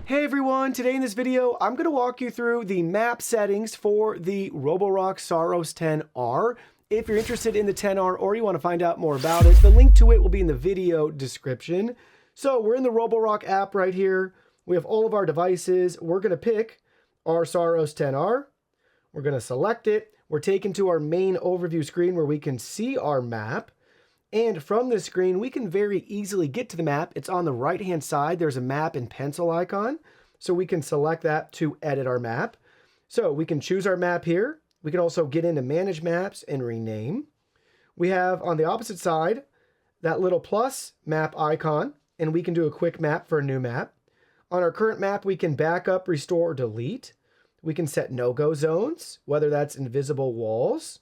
Hey everyone, today in this video, I'm going to walk you through the map settings for the Roborock Saros 10R. If you're interested in the 10R or you want to find out more about it, the link to it will be in the video description. So we're in the Roborock app right here. We have all of our devices. We're going to pick our Saros 10R. We're going to select it. We're taken to our main overview screen where we can see our map. And from this screen, we can very easily get to the map. It's on the right-hand side. There's a map and pencil icon. So we can select that to edit our map. So we can choose our map here. We can also get into Manage Maps and rename. We have on the opposite side that little plus map icon, and we can do a quick map for a new map. On our current map, we can back up, restore, or delete. We can set no-go zones, whether that's invisible walls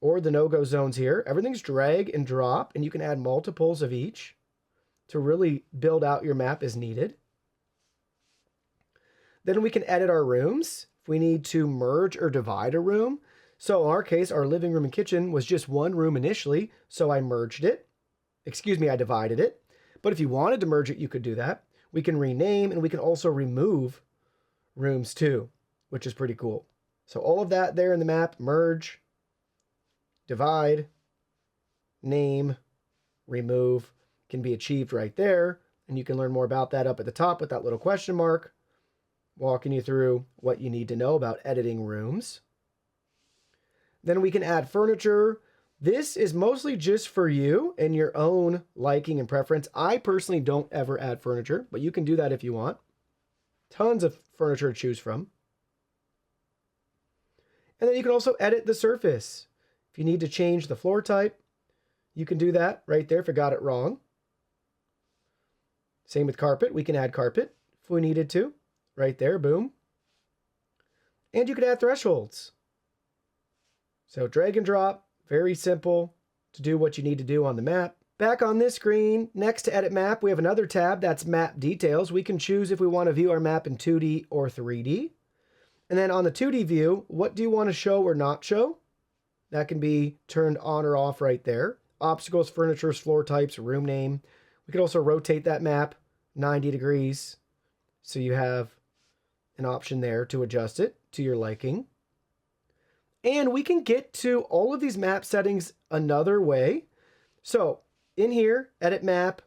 or the no-go zones here. Everything's drag and drop, and you can add multiples of each to really build out your map as needed. Then we can edit our rooms if we need to merge or divide a room. So in our case, our living room and kitchen was just one room initially, so I merged it. I divided it. But if you wanted to merge it, you could do that. We can rename, and we can also remove rooms too, which is pretty cool. So all of that there in the map, merge, divide, name, remove, can be achieved right there. And you can learn more about that up at the top with that little question mark, walking you through what you need to know about editing rooms. Then we can add furniture. This is mostly just for you and your own liking and preference. I personally don't ever add furniture, but you can do that if you want. Tons of furniture to choose from. And then you can also edit the surface. If you need to change the floor type, you can do that right there if I got it wrong. Same with carpet. We can add carpet if we needed to. Right there, boom. And you can add thresholds. So drag and drop, very simple to do what you need to do on the map. Back on this screen, next to Edit Map, we have another tab that's Map Details. We can choose if we want to view our map in 2D or 3D. And then on the 2D view, what do you want to show or not show? That can be turned on or off right there. Obstacles, furniture, floor types, room name. We could also rotate that map 90 degrees. So you have an option there to adjust it to your liking. And we can get to all of these map settings another way. So in here, Edit Map,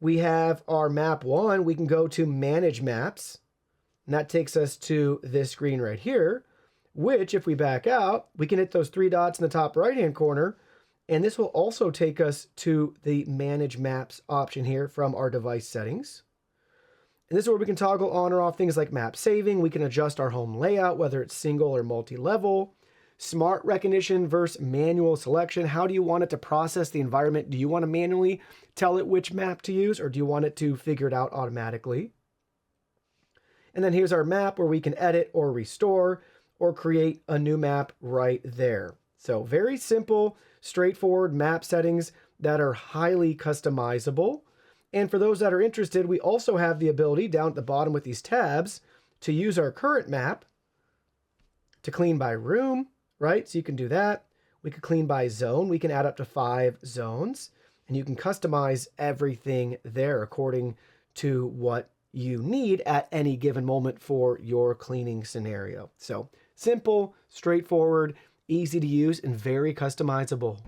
we have our map 1. We can go to Manage Maps. And that takes us to this screen right here, which if we back out, we can hit those 3 dots in the top right-hand corner. And this will also take us to the Manage Maps option here from our device settings. And this is where we can toggle on or off things like map saving. We can adjust our home layout, whether it's single or multi-level. Smart recognition versus manual selection. How do you want it to process the environment? Do you want to manually tell it which map to use, or do you want it to figure it out automatically? And then here's our map where we can edit or restore or create a new map right there. So very simple, straightforward map settings that are highly customizable. And for those that are interested, we also have the ability down at the bottom with these tabs to use our current map to clean by room, right? So you can do that. We could clean by zone. We can add up to 5 zones, and you can customize everything there according to what you need at any given moment for your cleaning scenario. So simple, straightforward, easy to use, and very customizable.